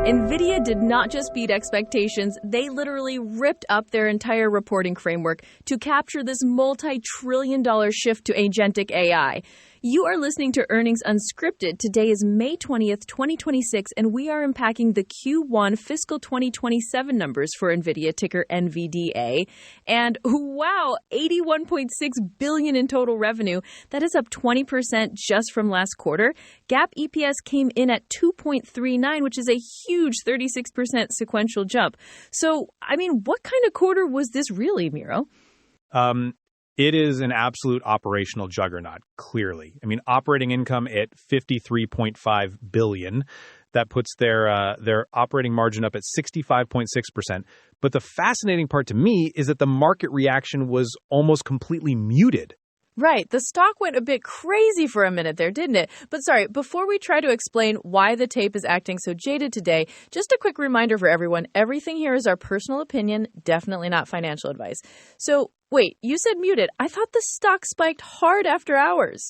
NVIDIA did not just beat expectations, they literally ripped up their entire reporting framework to capture this multi-trillion-dollar shift to agentic AI. You are listening to Earnings Unscripted. Today is May 20th, 2026, and we are unpacking the Q1 fiscal 2027 numbers for NVIDIA, ticker NVDA. And wow, $81.6 billion in total revenue. That is up 20% just from last quarter. GAAP EPS came in at 2.39, which is a huge 36% sequential jump. So, what kind of quarter was this really, Miro? It is an absolute operational juggernaut, clearly. Operating income at $53.5 billion. That puts their operating margin up at 65.6%. But the fascinating part to me is that the market reaction was almost completely muted. Right. The stock went a bit crazy for a minute there, didn't it? But sorry, before we try to explain why the tape is acting so jaded today, just a quick reminder for everyone, everything here is our personal opinion, definitely not financial advice. So, wait, you said muted. I thought the stock spiked hard after hours.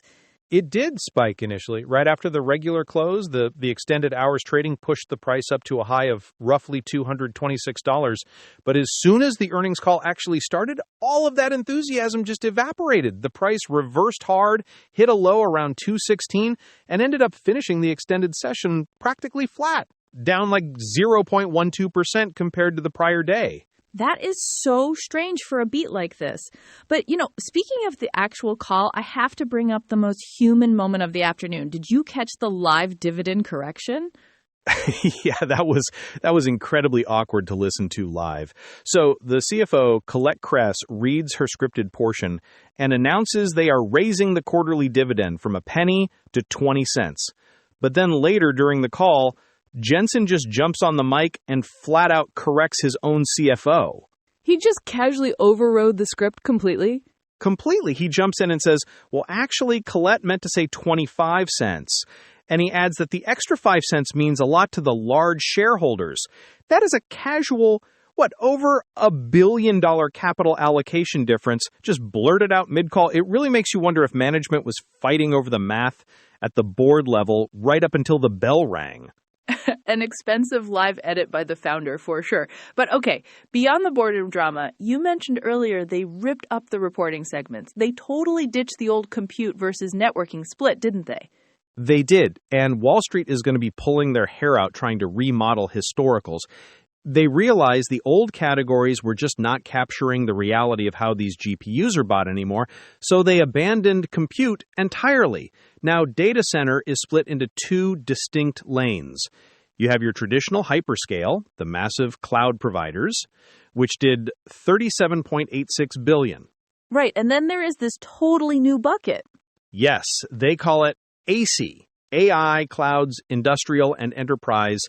It did spike initially. Right after the regular close, the extended hours trading pushed the price up to a high of roughly $226. But as soon as the earnings call actually started, all of that enthusiasm just evaporated. The price reversed hard, hit a low around $216, and ended up finishing the extended session practically flat, down like 0.12% compared to the prior day. That is so strange for a beat like this. But, speaking of the actual call, I have to bring up the most human moment of the afternoon. Did you catch the live dividend correction? Yeah, that was incredibly awkward to listen to live. So the CFO, Colette Kress, reads her scripted portion and announces they are raising the quarterly dividend from a penny to 20 cents. But then later during the call, Jensen just jumps on the mic and flat out corrects his own CFO. He just casually overrode the script completely? Completely. He jumps in and says, well, actually, Colette meant to say 25 cents. And he adds that the extra 5 cents means a lot to the large shareholders. That is a casual, over $1 billion capital allocation difference, just blurted out mid-call. It really makes you wonder if management was fighting over the math at the board level right up until the bell rang. An expensive live edit by the founder, for sure. But okay, beyond the boardroom drama, you mentioned earlier they ripped up the reporting segments. They totally ditched the old compute versus networking split, didn't they? They did, and Wall Street is going to be pulling their hair out trying to remodel historicals. They realized the old categories were just not capturing the reality of how these GPUs are bought anymore, so they abandoned compute entirely. Now, data center is split into two distinct lanes. You have your traditional hyperscale, the massive cloud providers, which did $37.86 billion. Right, and then there is this totally new bucket. Yes, they call it AC, AI, clouds, industrial, and enterprise.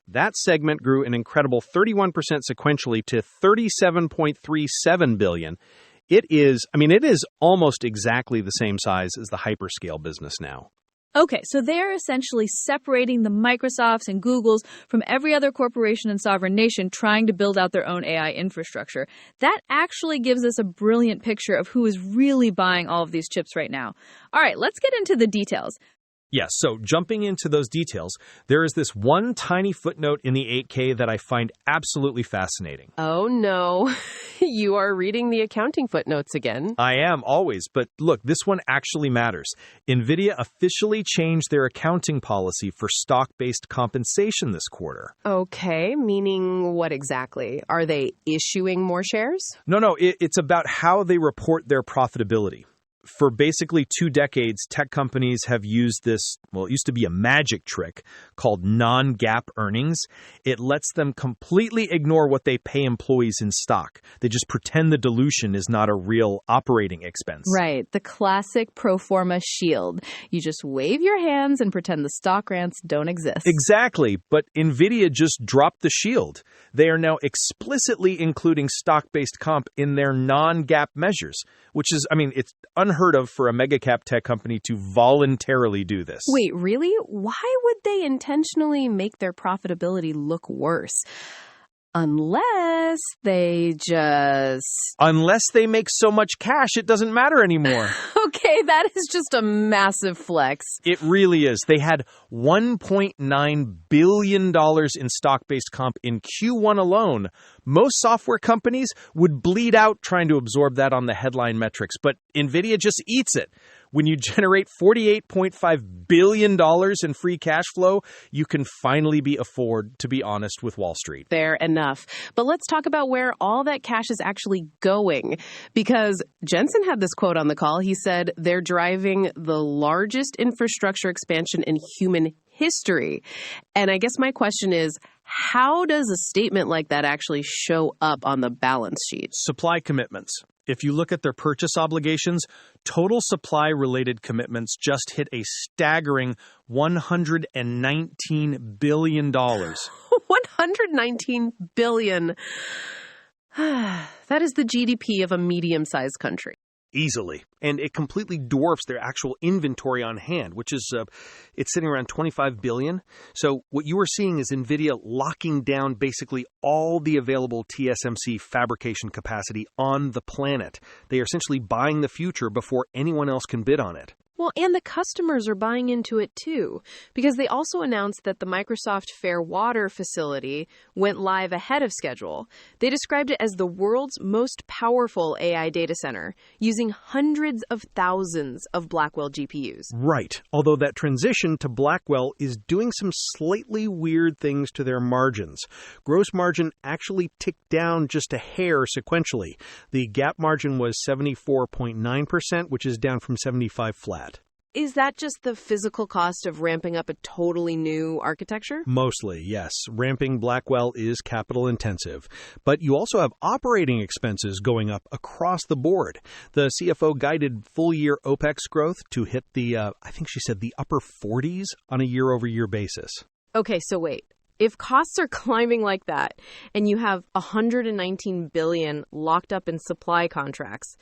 That segment grew an incredible 31% sequentially to $37.37 billion. It is almost exactly the same size as the hyperscale business now. Okay, so they're essentially separating the Microsofts and Googles from every other corporation and sovereign nation trying to build out their own AI infrastructure. That actually gives us a brilliant picture of who is really buying all of these chips right now. All right, let's get into the details. Yes, so jumping into those details, there is this one tiny footnote in the 8K that I find absolutely fascinating. Oh, no. You are reading the accounting footnotes again. I am, always. But look, this one actually matters. NVIDIA officially changed their accounting policy for stock-based compensation this quarter. Okay, meaning what exactly? Are they issuing more shares? No, it's about how they report their profitability. For basically 2 decades, tech companies have used this, it used to be a magic trick called Non-GAAP earnings. It lets them completely ignore what they pay employees in stock. They just pretend the dilution is not a real operating expense. Right, the classic pro forma shield. You just wave your hands and pretend the stock grants don't exist. Exactly, but NVIDIA just dropped the shield. They are now explicitly including stock-based comp in their non-GAAP measures, which is, it's unheard of for a mega-cap tech company to voluntarily do this. Wait, really? Why would they intentionally make their profitability look worse? Unless they make so much cash, it doesn't matter anymore. Okay, that is just a massive flex. It really is. They had $1.9 billion in stock-based comp in Q1 alone. Most software companies would bleed out trying to absorb that on the headline metrics, but NVIDIA just eats it. When you generate $48.5 billion in free cash flow, you can finally be afford to be honest with Wall Street. Fair enough. But let's talk about where all that cash is actually going. Because Jensen had this quote on the call. He said they're driving the largest infrastructure expansion in human history. And I guess my question is, how does a statement like that actually show up on the balance sheet? Supply commitments. If you look at their purchase obligations, total supply-related commitments just hit a staggering $119 billion. $119 billion. That is the GDP of a medium-sized country. Easily. And it completely dwarfs their actual inventory on hand, which is, it's sitting around $25 billion. So what you are seeing is NVIDIA locking down basically all the available TSMC fabrication capacity on the planet. They are essentially buying the future before anyone else can bid on it. Well, and the customers are buying into it too, because they also announced that the Microsoft Fairwater facility went live ahead of schedule. They described it as the world's most powerful AI data center, using hundreds of thousands of Blackwell GPUs. Right, although that transition to Blackwell is doing some slightly weird things to their margins. Gross margin actually ticked down just a hair sequentially. The GAAP margin was 74.9%, which is down from 75 flat. Is that just the physical cost of ramping up a totally new architecture? Mostly, yes. Ramping Blackwell is capital intensive. But you also have operating expenses going up across the board. The CFO guided full-year OPEX growth to hit the, I think she said, the upper 40s on a year-over-year basis. Okay, so wait. If costs are climbing like that, and you have $119 billion locked up in supply contracts,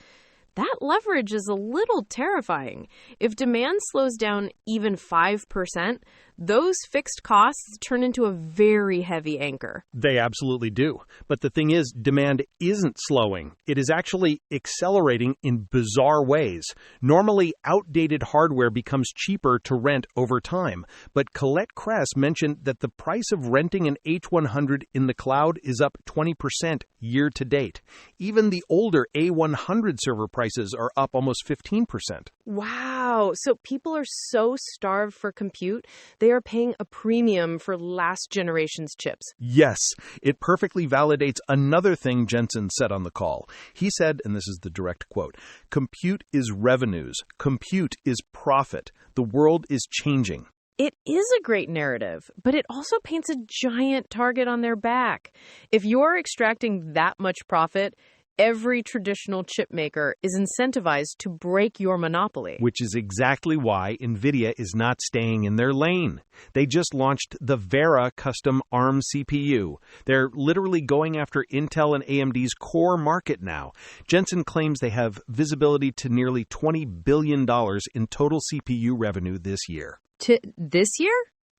that leverage is a little terrifying. If demand slows down even 5%, those fixed costs turn into a very heavy anchor. They absolutely do. But the thing is, demand isn't slowing. It is actually accelerating in bizarre ways. Normally, outdated hardware becomes cheaper to rent over time. But Colette Kress mentioned that the price of renting an H100 in the cloud is up 20% year to date. Even the older A100 server prices are up almost 15%. Wow. So people are so starved for compute, they are paying a premium for last generation's chips. Yes, it perfectly validates another thing Jensen said on the call. He said, and this is the direct quote, "Compute is revenues. Compute is profit. The world is changing." It is a great narrative, but it also paints a giant target on their back. If you're extracting that much profit, every traditional chip maker is incentivized to break your monopoly. Which is exactly why NVIDIA is not staying in their lane. They just launched the Vera custom ARM CPU. They're literally going after Intel and AMD's core market now. Jensen claims they have visibility to nearly $20 billion in total CPU revenue this year. To this year?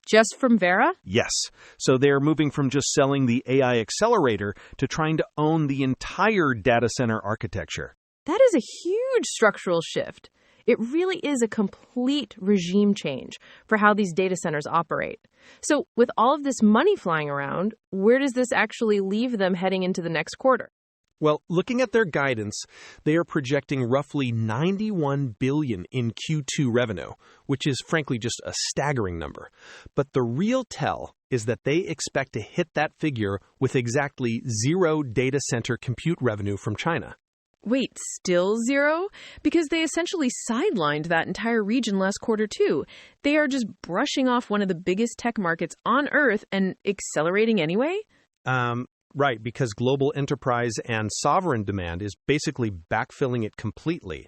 Just from Vera? Yes. So they're moving from just selling the AI accelerator to trying to own the entire data center architecture. That is a huge structural shift. It really is a complete regime change for how these data centers operate. So with all of this money flying around, where does this actually leave them heading into the next quarter? Well, looking at their guidance, they are projecting roughly $91 billion in Q2 revenue, which is frankly just a staggering number. But the real tell is that they expect to hit that figure with exactly zero data center compute revenue from China. Wait, still zero? Because they essentially sidelined that entire region last quarter too. They are just brushing off one of the biggest tech markets on Earth and accelerating anyway? Right, because global enterprise and sovereign demand is basically backfilling it completely.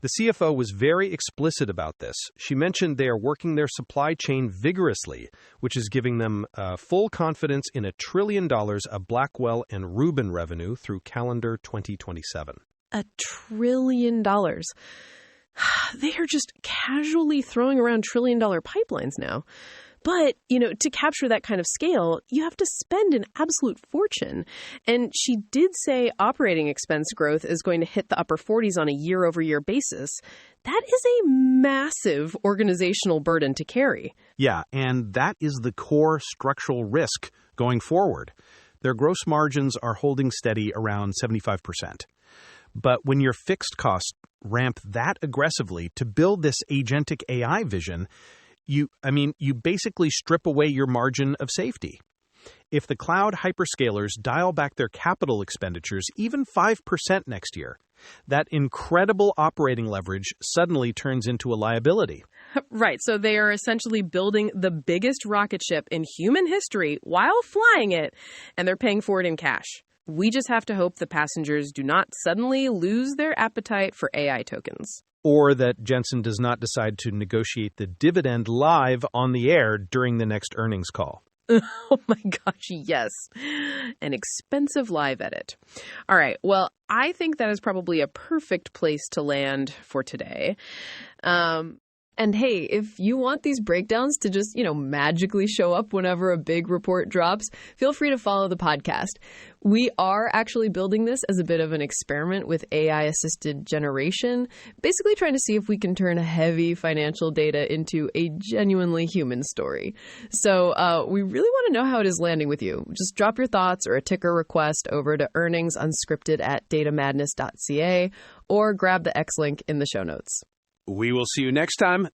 The CFO was very explicit about this. She mentioned they are working their supply chain vigorously, which is giving them full confidence in $1 trillion of Blackwell and Rubin revenue through calendar 2027. $1 trillion. They are just casually throwing around trillion-dollar pipelines now. But, to capture that kind of scale, you have to spend an absolute fortune. And she did say operating expense growth is going to hit the upper 40s on a year-over-year basis. That is a massive organizational burden to carry. Yeah, and that is the core structural risk going forward. Their gross margins are holding steady around 75%. But when your fixed costs ramp that aggressively to build this agentic AI vision, you basically strip away your margin of safety. If the cloud hyperscalers dial back their capital expenditures even 5% next year, that incredible operating leverage suddenly turns into a liability. Right, so they are essentially building the biggest rocket ship in human history while flying it, and they're paying for it in cash. We just have to hope the passengers do not suddenly lose their appetite for AI tokens. Or that Jensen does not decide to negotiate the dividend live on the air during the next earnings call. Oh my gosh, yes. An expensive live edit. All right, well, I think that is probably a perfect place to land for today. And hey, if you want these breakdowns to just, magically show up whenever a big report drops, feel free to follow the podcast. We are actually building this as a bit of an experiment with AI-assisted generation, basically trying to see if we can turn heavy financial data into a genuinely human story. So we really want to know how it is landing with you. Just drop your thoughts or a ticker request over to earningsunscripted@datamadness.ca or grab the X link in the show notes. We will see you next time.